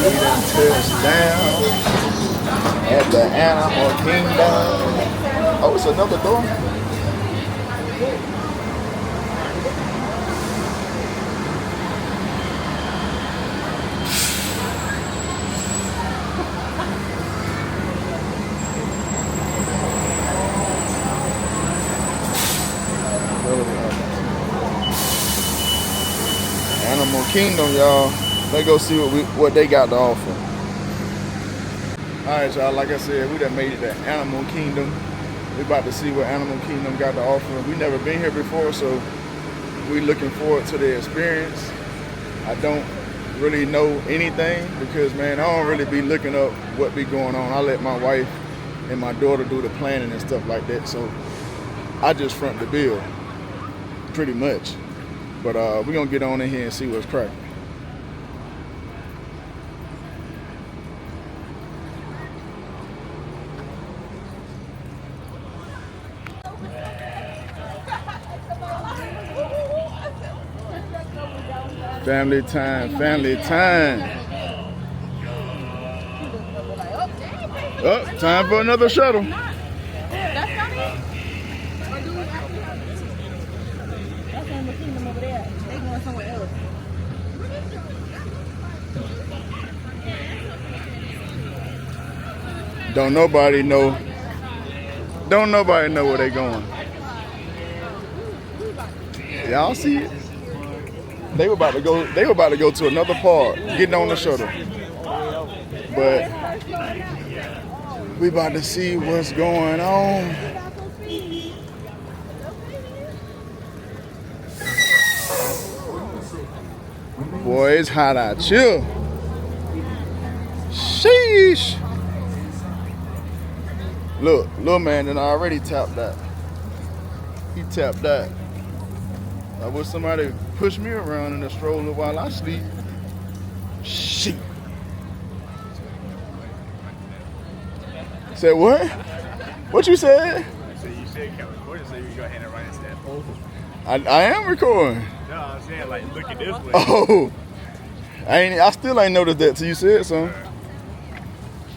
We done touched down at the Animal Kingdom. Oh, it's another door. Animal Kingdom, y'all. Let's go see what they got to offer. All right, y'all. Like I said, we done made it to Animal Kingdom. We about to see what Animal Kingdom got to offer. We never been here before, so we looking forward to the experience. I don't really know anything because, man, I don't really be looking up what be going on. I let my wife and my daughter do the planning and stuff like that, so I just front the bill, pretty much. But we're going to get on in here and see what's cracking. Family time, family time. Oh, time for another shuttle. Don't nobody know. Don't nobody know where they going. Y'all see it? They were about to go. They were about to go to another park, getting on the shuttle. But we about to see what's going on. Boy, it's hot out here. Sheesh. Look, little man done already tapped that. He tapped that. I wish somebody push me around in the stroller while I sleep. Shit. Said what? What you said? You said can't record it, so you go ahead and write it down. I am recording. No, I'm saying like looking this way. Oh, I still ain't noticed that till you said something.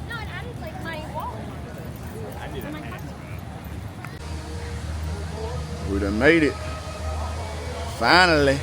No, it added like my wallet. I need it. We done made it. Finally.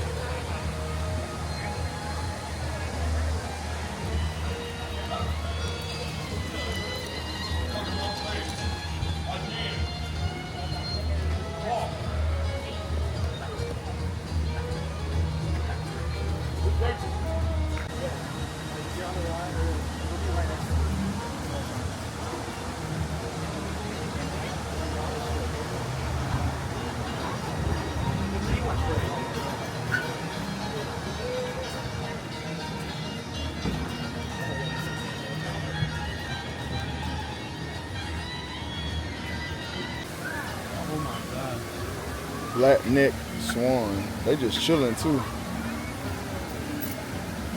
Black neck swan. They just chilling too.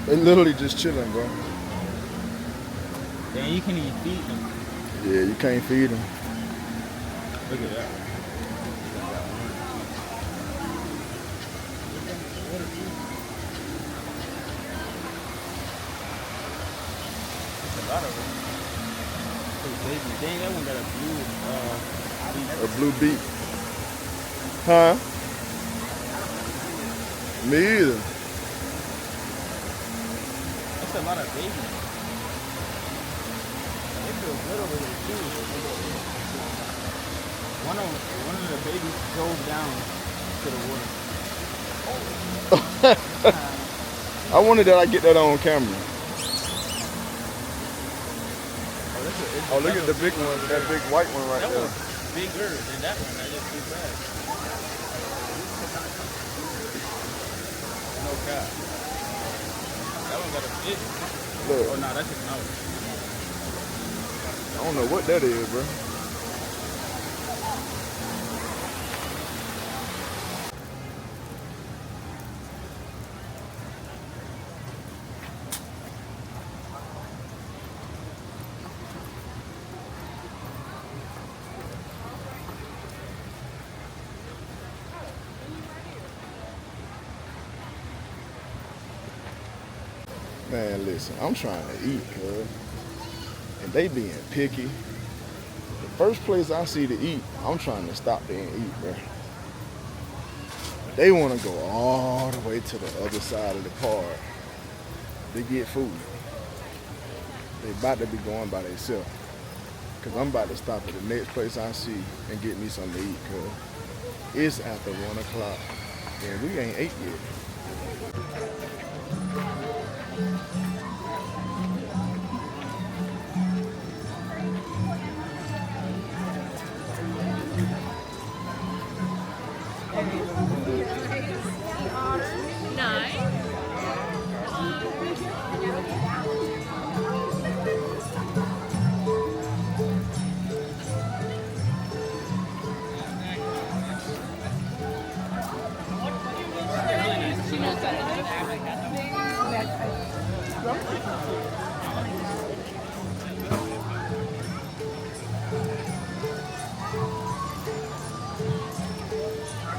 They literally just chilling, bro. Then you can even feed them. Yeah, you can't feed them. Look at that. There's a lot of them. Baby, dang, that one got a A blue beak. Huh? Me either. That's a lot of babies. They feel good over there too. One of the babies drove down to the water. I wonder that I get that on camera. Oh, look at the big one, that big white one right that there. One's bigger than that one. That is too fast. No cap. That one got a fit. Look, Oh no, that's just another. I don't know what that is, bro. Man, listen, I'm trying to eat, cuz. And they being picky. The first place I see to eat, I'm trying to stop there and eat, bro. They want to go all the way to the other side of the park to get food. They about to be going by themselves. Cause I'm about to stop at the next place I see and get me something to eat, cuz it's after 1 o'clock and we ain't ate yet.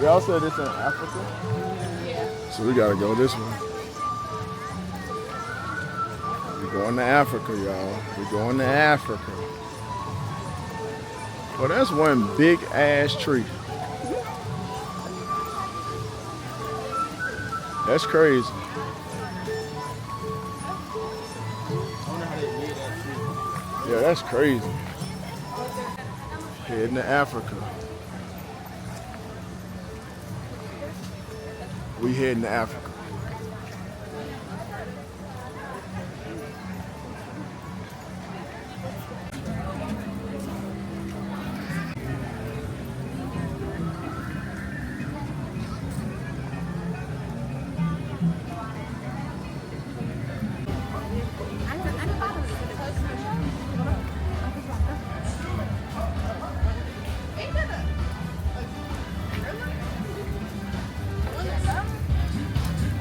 Y'all said it's in Africa? Yeah. So we gotta go this way. We're going to Africa, y'all. We're going to Africa. Well, that's one big ass tree. That's crazy. Yeah, that's crazy. Heading to Africa. We heading to Africa.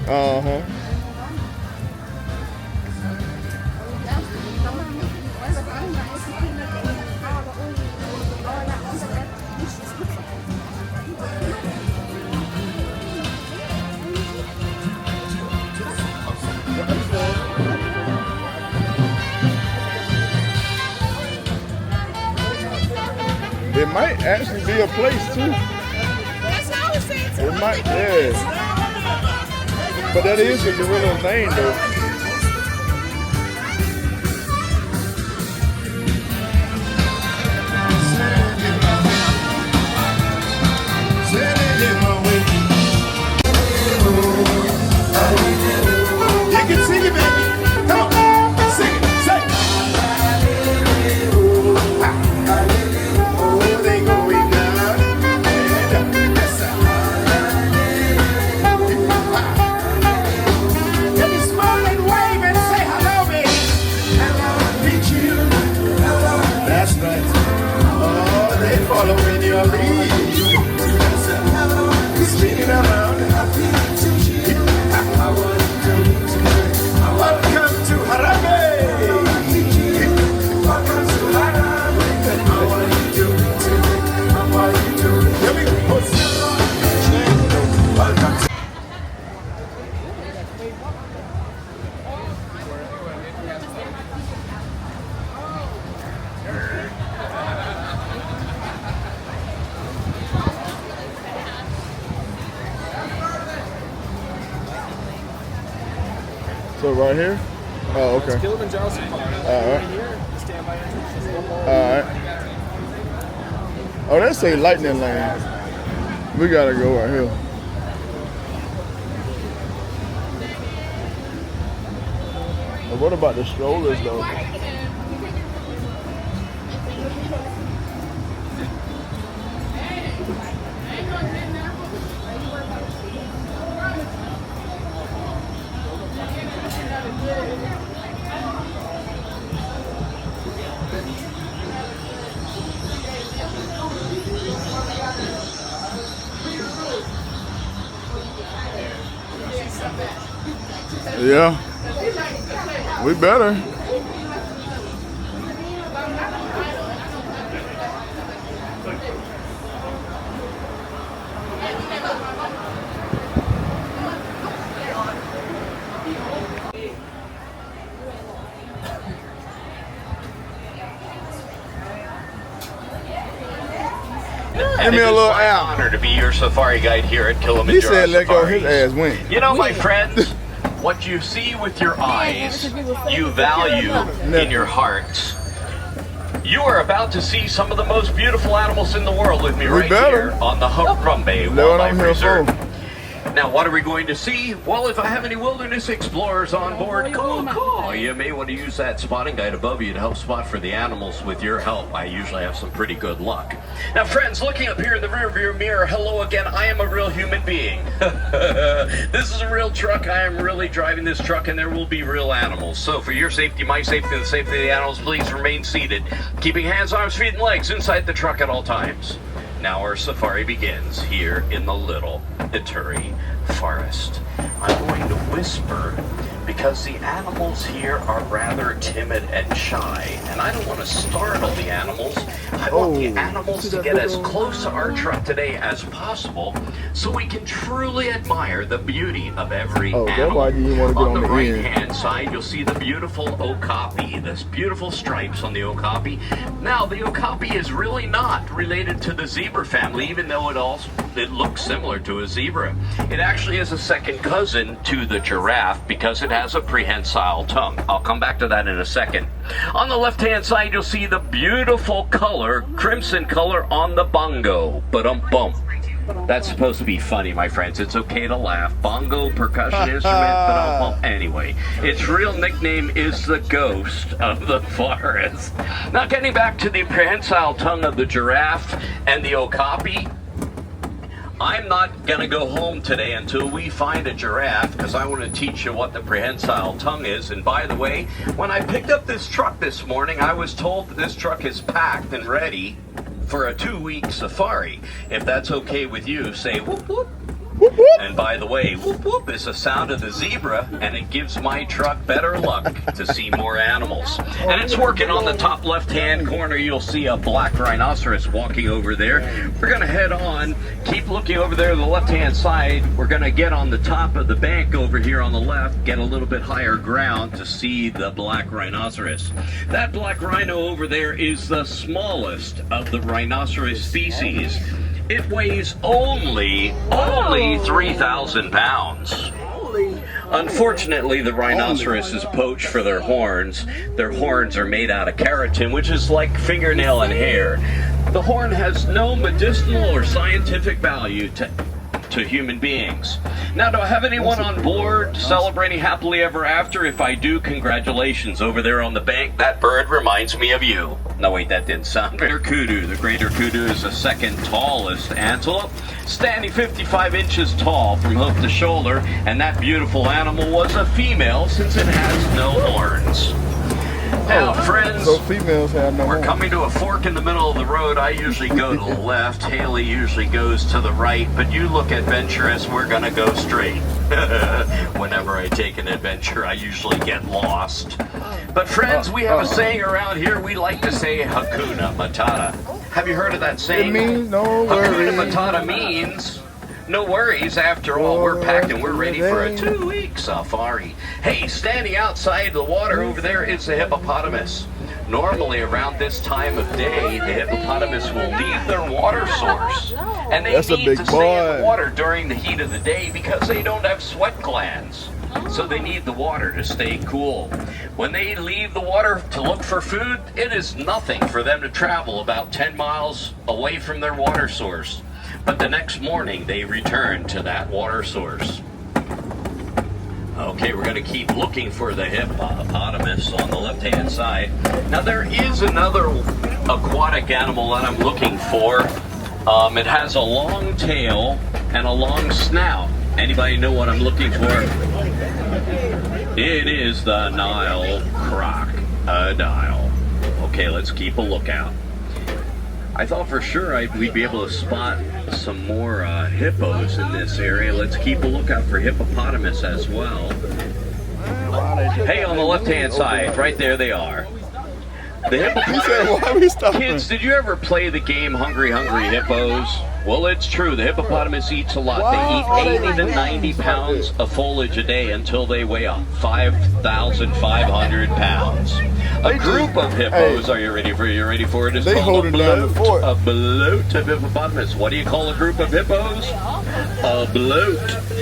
Uh-huh. It might actually be a place too. That's what I was saying too. It might, yeah. But that is a gorilla name though. You can sing it, baby. Come on, sing it, sing it. Oh, they going down and up. Yes, sir. Let me smile and wave and say hello, baby. Hello, meet you. Hello. That's right. Oh, they following your lead. Hello. He's spinning around. Welcome to Harare. Welcome to Harare. How are you doing today? How are you doing? Here we go. Welcome to So right here? Oh, okay. Kilimanjaro Safari. Alright. Here, stand by entrance. Just one more. Alright. Oh, that's a lightning lane. We gotta go right here. But what about the strollers though? Yeah. We better. Give me a little owl. Honor to be your safari guide here at Kilimanjaro He said let go, Safaris. his ass went. You know, my friends, what you see with your eyes, you value in your hearts. You are about to see some of the most beautiful animals in the world with me right better. here on the Harambe Know what I'm Wildlife here Reserve. for. Now, what are we going to see? Well, if I have any wilderness explorers on board, cool. You may want to use that spotting guide above you to help spot for the animals. With your help, I usually have some pretty good luck. Now, friends, looking up here in the rearview mirror, hello again. I am a real human being. This is a real truck. I am really driving this truck, and there will be real animals. So for your safety, my safety, and the safety of the animals, please remain seated, keeping hands, arms, feet, and legs inside the truck at all times. Now our safari begins here in the Little Ituri Forest. I'm going to whisper because the animals here are rather timid and shy, and I don't want to startle the animals. I want the animals to get as close to our truck today as possible so we can truly admire the beauty of every Oh, that's animal. why you didn't want to get On on the the end. right-hand side, you'll see the beautiful okapi, this beautiful stripes on the okapi. Now, the okapi is really not related to the zebra family, even though it looks similar to a zebra. It actually is a second cousin to the giraffe because it has a prehensile tongue. I'll come back to that in a second. On the left-hand side, you'll see the beautiful color, crimson color on the bongo. Ba-dum-bum. That's supposed to be funny, my friends. It's okay to laugh. Bongo, percussion instrument, but anyway, its real nickname is the ghost of the forest. Now, getting back to the prehensile tongue of the giraffe and the okapi, I'm not going to go home today until we find a giraffe because I want to teach you what the prehensile tongue is. And by the way, when I picked up this truck this morning, I was told that this truck is packed and ready for a 2-week safari. If that's okay with you, say whoop whoop. Whoop, whoop. And by the way, whoop whoop is the sound of the zebra, and it gives my truck better luck to see more animals. And it's working. On the top left-hand corner, you'll see a black rhinoceros walking over there. We're going to head on, keep looking over there to the left-hand side. We're going to get on the top of the bank over here on the left, get a little bit higher ground to see the black rhinoceros. That black rhino over there is the smallest of the rhinoceros species. It weighs only 3,000 pounds. Unfortunately, the rhinoceros is poached for their horns. Their horns are made out of keratin, which is like fingernail and hair. The horn has no medicinal or scientific value to human beings. Now, do I have anyone on board celebrating happily ever after? If I do, congratulations. Over there on the bank, that bird reminds me of you. No, wait, that didn't sound right. Kudu. The greater kudu is the second tallest antelope, standing 55 inches tall from hoof to shoulder, and that beautiful animal was a female since it has no horns. Now, friends, So females have no we're horns. coming to a fork in the middle of the road. I usually go to the left. Haley usually goes to the right. But you look adventurous, we're going to go straight. Whenever I take an adventure, I usually get lost. But friends, we have a saying around here. We like to say Hakuna Matata. Have you heard of that It saying? means no Hakuna worries. Matata means no worries. After all, we're packed and we're ready for a 2-week safari. Hey, standing outside the water over there is the hippopotamus. Normally around this time of day, the hippopotamus will leave their water source. And they That's a need big to stay in the boy. water during the heat of the day because they don't have sweat glands. So they need the water to stay cool. When they leave the water to look for food, it is nothing for them to travel about 10 miles away from their water source. But the next morning, they return to that water source. Okay, we're going to keep looking for the hippopotamus on the left-hand side. Now, there is another aquatic animal that I'm looking for. It has a long tail and a long snout. Anybody know what I'm looking for? It is the Nile crocodile. Okay, let's keep a lookout. I thought for sure we'd be able to spot some more hippos in this area. Let's keep a lookout for hippopotamus as well. Hey, on the left-hand side, right there they are. The He said, hippopotamus. why are we stopping? Kids, did you ever play the game Hungry Hungry Hippos? Well, it's true. The hippopotamus eats a lot. Why They are eat they 80 to wings 90 like pounds this? of foliage a day until they weigh up 5,500 pounds. A group of hippos. Are you ready for it? You ready for it? It's They called holding down the fort. a bloat of hippopotamus. What do you call a group of hippos? A bloat.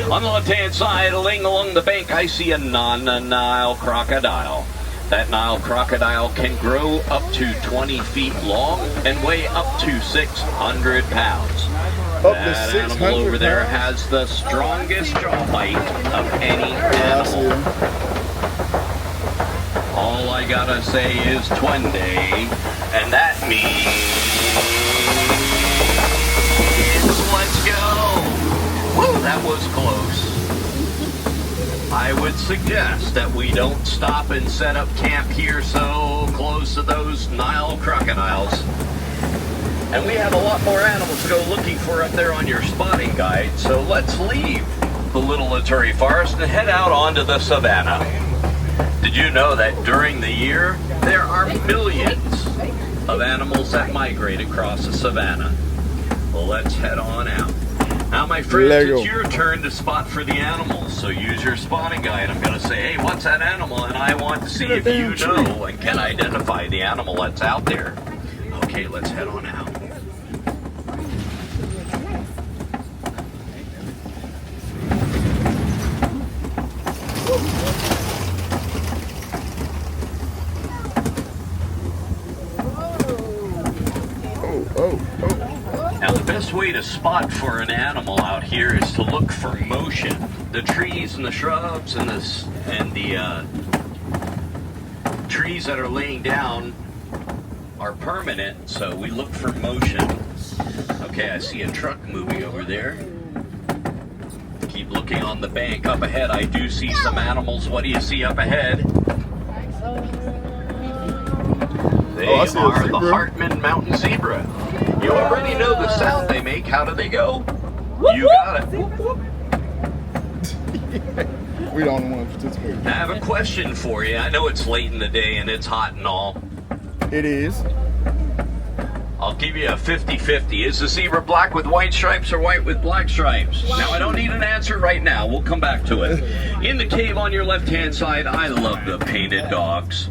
On the left-hand side, laying along the bank, I see a Nile crocodile. That Nile crocodile can grow up to 20 feet long and weigh up to 600 pounds. Up to That 600 animal over there pounds? has the strongest jaw bite of any Yeah, I see animal. him. All I gotta say is Twende, and that means let's go. Woo, that was close. I would suggest that we don't stop and set up camp here so close to those Nile crocodiles. And we have a lot more animals to go looking for up there on your spotting guide, so let's leave the Little Laturi Forest and head out onto the savannah. Did you know that during the year, there are millions of animals that migrate across the savannah? Well, let's head on out. Now, my friends, Lego. it's your turn to spot for the animals, so use your spotting guide. I'm going to say, hey, what's that animal? And I want to see if you know and can identify the animal that's out there. Okay, let's head on out. Oh. Now, the best way to spot for an animal out here is to look for motion. The trees and the shrubs and the trees that are laying down are permanent, so we look for motion. Okay, I see a truck moving over there. Keep looking on the bank. Up ahead, I do see some animals. What do you see up ahead? They Oh, I see a are the zebra. Hartman Mountain Zebra. You already know the sound they make. How do they go? You got it. We the only one participating. I have a question for you. I know it's late in the day and it's hot and all. It is. I'll give you a 50-50. Is the zebra black with white stripes or white with black stripes? Now, I don't need an answer right now. We'll come back to it. In the cave on your left-hand side, I love the painted dogs.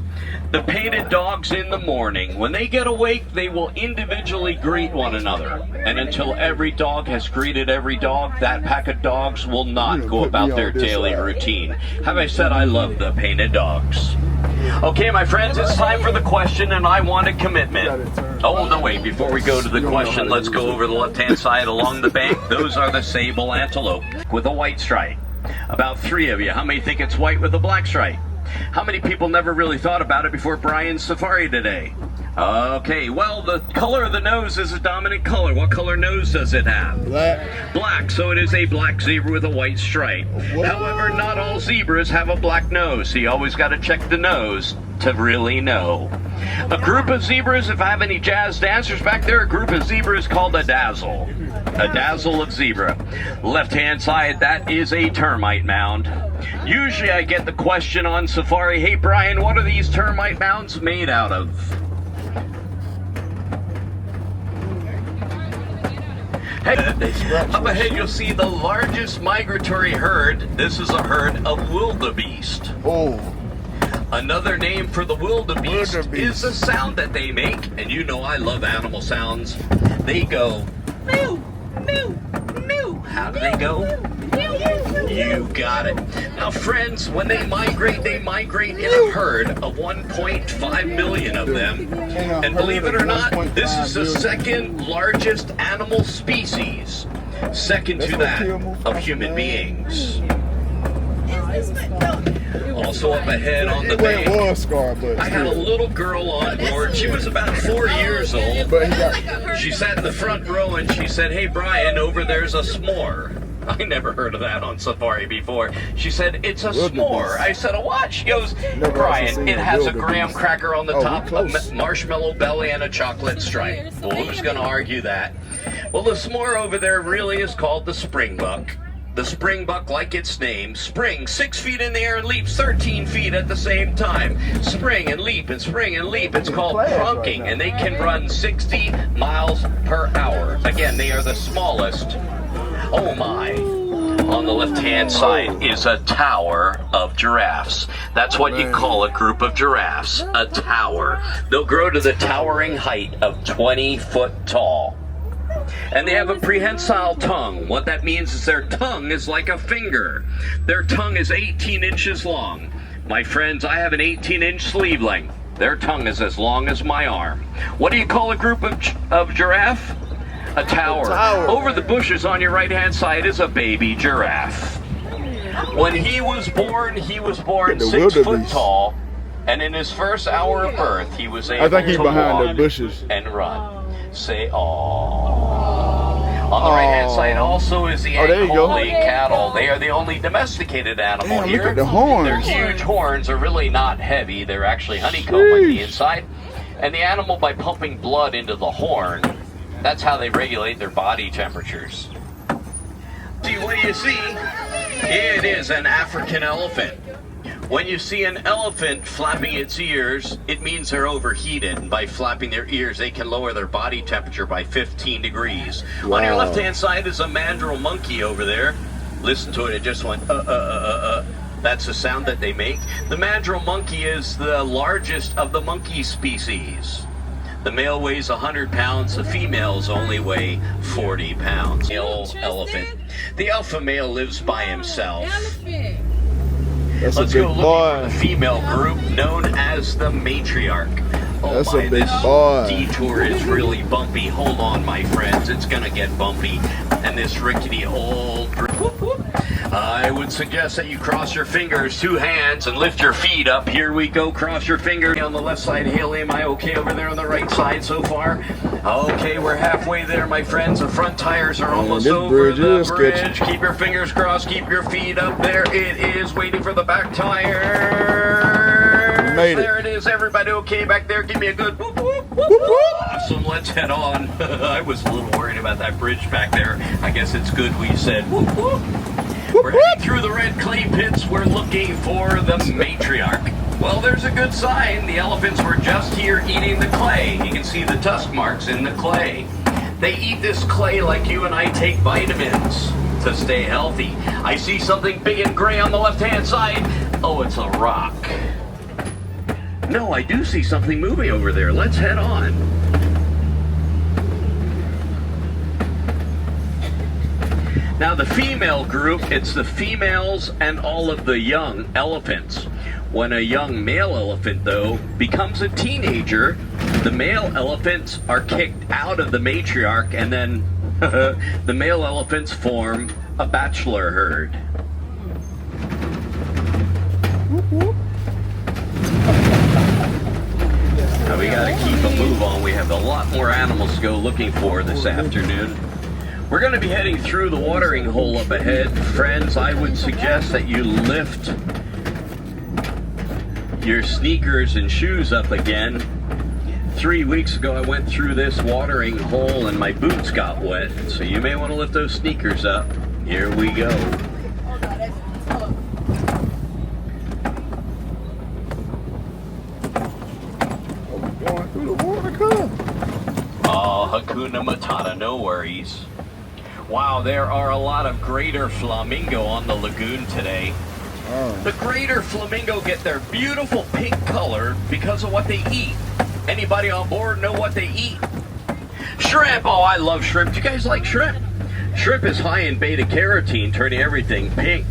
The painted dogs in the morning, when they get awake, they will individually greet one another. And until every dog has greeted every dog, that pack of dogs will not go about their daily routine. Have I said I love the painted dogs? Okay, my friends, it's time for the question, and I want a commitment. Oh, no, wait, before we go to the question, let's go over the left-hand side along the bank. Those are the sable antelope with a white stripe. About 3 of you. How many think it's white with a black stripe? How many people never really thought about it before Brian's safari today? Okay, well, the color of the nose is a dominant color. What color nose does it have? Black. Black, so it is a black zebra with a white stripe. What? However, not all zebras have a black nose, so you always got to check the nose to really know. A group of zebras, if I have any jazz dancers back there, a group of zebras called a dazzle. A dazzle of zebra. Left-hand side, that is a termite mound. Usually I get the question on safari, hey Brian, what are these termite mounds made out of? Hey, up ahead you'll see the largest migratory herd. This is a herd of wildebeest. Oh. Another name for the wildebeest Wildebeest. is the sound that they make, and you know I love animal sounds. They go, mew, mew, mew. How do they go? You got it. Now, friends, when they migrate in a herd of 1.5 million of them. And believe it or not, this is the second largest animal species, second to that of human beings. Also up ahead on the Well, it bank, was Scar, but I had a little girl on board. She was about 4 years old. But he got. She sat in the front row and she said, hey, Brian, over there's a s'more. I never heard of that on safari before. She said, it's a s'more. I said, a what? She goes, Never Brian, actually seen it a has a wildebeest. graham cracker on the Oh, top, we're close. a marshmallow belly, and a chocolate stripe. Well, who's going to argue that? Well, the s'more over there really is called the springbuck. The springbuck, like its name, springs 6 feet in the air and leaps 13 feet at the same time. Spring and leap and spring and leap. It's called trunking, and they can run 60 miles per hour. Again, they are the smallest. Oh my. On the left-hand side is a tower of giraffes. That's what you call a group of giraffes, a tower. They'll grow to the towering height of 20 foot tall. And they have a prehensile tongue. What that means is their tongue is like a finger. Their tongue is 18 inches long. My friends, I have an 18-inch sleeve length. Their tongue is as long as my arm. What do you call a group of giraffe? A tower. Over the bushes on your right-hand side is a baby giraffe. When he was born 6 foot tall, and in his first hour of birth, he was able to walk and run. Say, aww. On the right-hand side also is the Angoli cattle. They are the only domesticated animal here. Look at the horns. Their huge horns are really not heavy. They're actually honeycomb like the inside. And the animal, by pumping blood into the horn, that's how they regulate their body temperatures. See, what do you see? It is an African elephant. When you see an elephant flapping its ears, it means they're overheated. And by flapping their ears, they can lower their body temperature by 15 degrees. Wow. On your left-hand side is a mandrill monkey over there. Listen to it, it just went, That's the sound that they make. The mandrill monkey is the largest of the monkey species. The male weighs 100 pounds, the females only weigh 40 pounds. Male elephant. The alpha male lives by himself. That's Let's go looking for the female group known as the matriarch. Oh, that's my, a big this boy. detour is really bumpy. Hold on, my friends. It's going to get bumpy. And this rickety old... I would suggest that you cross your fingers, 2 hands, and lift your feet up. Here we go. Cross your fingers. On the left side, Haley, am I okay over there on the right side so far? Okay, we're halfway there, my friends. The front tires are almost over the bridge. Keep your fingers crossed. Keep your feet up. There it is, waiting for the back tire. Made it. There it is. Everybody okay back there? Give me a good whoop, whoop, whoop, whoop. Awesome. Let's head on. I was a little worried about that bridge back there. I guess it's good we said whoop, whoop. We're heading through the red clay pits. We're looking for the matriarch. Well, there's a good sign. The elephants were just here eating the clay. You can see the tusk marks in the clay. They eat this clay like you and I take vitamins to stay healthy. I see something big and gray on the left-hand side. Oh, it's a rock. No, I do see something moving over there. Let's head on. Now the female group, it's the females and all of the young elephants. When a young male elephant, though, becomes a teenager, the male elephants are kicked out of the matriarch, and then the male elephants form a bachelor herd. Now we gotta keep a move on. We have a lot more animals to go looking for this afternoon. We're going to be heading through the watering hole up ahead. Friends, I would suggest that you lift your sneakers and shoes up again. 3 weeks ago, I went through this watering hole and my boots got wet. So you may want to lift those sneakers up. Here we go. Going through the water, come. Oh, Hakuna Matata, no worries. Wow, there are a lot of greater flamingo on the lagoon today. Oh. The greater flamingo get their beautiful pink color because of what they eat. Anybody on board know what they eat? Shrimp! Oh, I love shrimp. Do you guys like shrimp? Shrimp is high in beta-carotene, turning everything pink.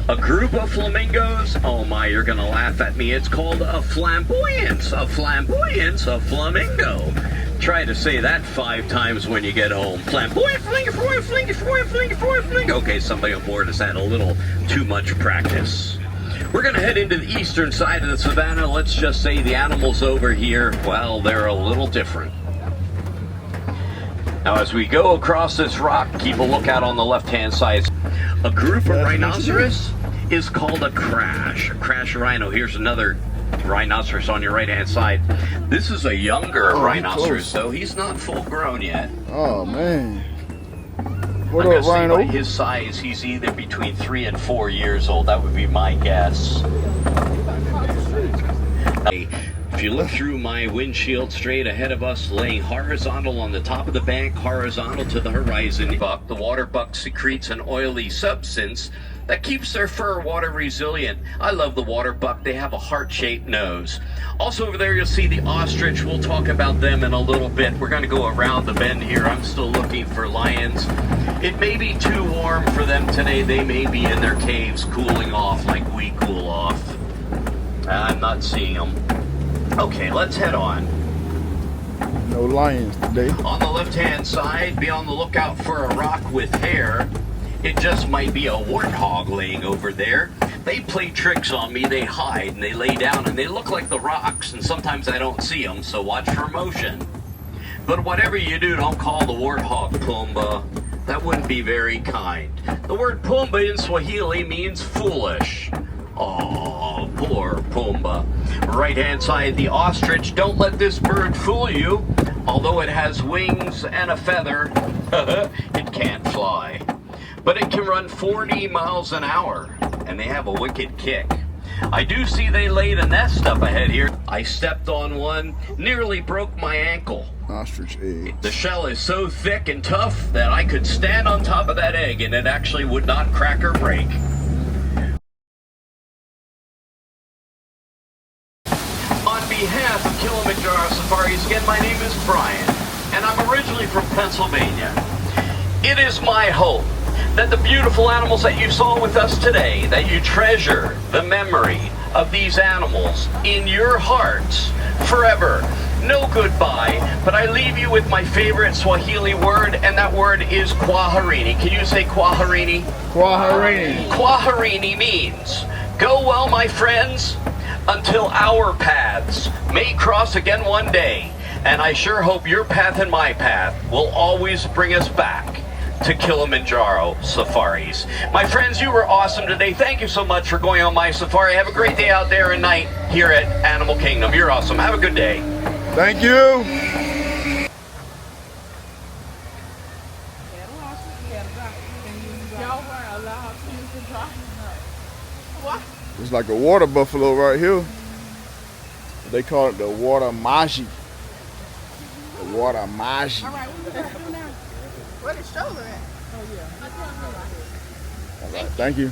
A group of flamingos? Oh my, you're gonna laugh at me. It's called a flamboyance. A flamboyance, a flamingo. Try to say that 5 times when you get home. Flamboyant, flingy, flingy, flingy, flingy. Okay, somebody on board has had a little too much practice. We're going to head into the eastern side of the savannah. Let's just say the animals over here, well, they're a little different. Now, as we go across this rock, keep a lookout on the left-hand side. A group of rhinoceros is called a crash. A crash rhino. Here's another rhinoceros on your right-hand side. This is a younger rhinoceros, though. He's not full grown yet. Oh, man. What I'm up, gonna say Rhino? by his size, he's either between 3 and 4 years old. That would be my guess. If you look through my windshield straight ahead of us, laying horizontal on the top of the bank, horizontal to the horizon, the water buck secretes an oily substance that keeps their fur water resilient. I love the water buck. They have a heart-shaped nose. Also over there, you'll see the ostrich. We'll talk about them in a little bit. We're going to go around the bend here. I'm still looking for lions. It may be too warm for them today. They may be in their caves cooling off like we cool off. I'm not seeing them. Okay, let's head on. No lions today. On the left-hand side, be on the lookout for a rock with hair. It just might be a warthog laying over there. They play tricks on me. They hide and they lay down and they look like the rocks, and sometimes I don't see them, so watch for motion. But whatever you do, don't call the warthog Pumbaa. That wouldn't be very kind. The word Pumbaa in Swahili means foolish. Oh, poor Pumbaa. Right-hand side, the ostrich. Don't let this bird fool you. Although it has wings and a feather, it can't fly. But it can run 40 miles an hour, and they have a wicked kick. I do see they laid a nest up ahead here. I stepped on one, nearly broke my ankle. Ostrich egg. The shell is so thick and tough that I could stand on top of that egg and it actually would not crack or break. On behalf of Kilimanjaro Safaris, again, my name is Brian, and I'm originally from Pennsylvania. It is my hope that the beautiful animals that you saw with us today, that you treasure the memory of these animals in your hearts forever. No goodbye, but I leave you with my favorite Swahili word, and that word is kwaherini. Can you say kwaherini? Kwaherini. Kwaherini means, go well, my friends, until our paths may cross again one day. And I sure hope your path and my path will always bring us back to Kilimanjaro Safaris. My friends, you were awesome today. Thank you so much for going on my safari. Have a great day out there and night here at Animal Kingdom. You're awesome. Have a good day. Thank you. It's like a water buffalo right here. They call it the water maji. The water maji. All right, what we gonna do now? Where the stroller at? Oh yeah. All right, thank you.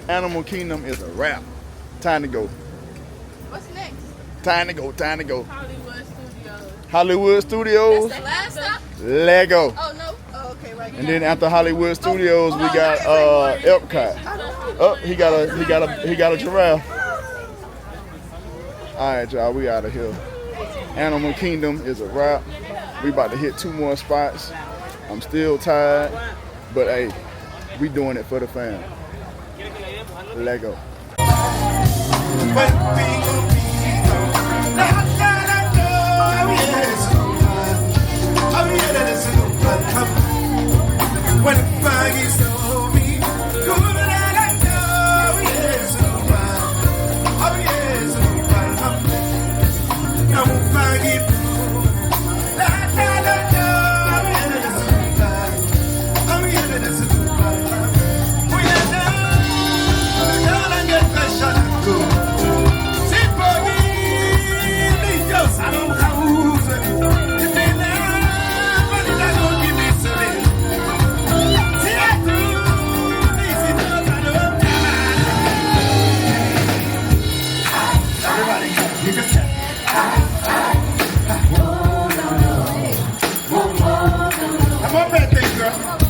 Animal Kingdom is a wrap. Time to go. What's next? Time to go. Time to go. Hollywood Studios. Hollywood Studios. That's the last stop? Lego. Oh no. Oh, okay, right. And then after Hollywood Studios, we got Epcot. Oh, he got a giraffe. All right, y'all, we out of here. Animal Kingdom is a wrap. We about to hit 2 more spots. I'm still tired, but hey, we doing it for the fam. Lego. When the fire is over me, oh yes, I won't forget. Happy birthday, girl.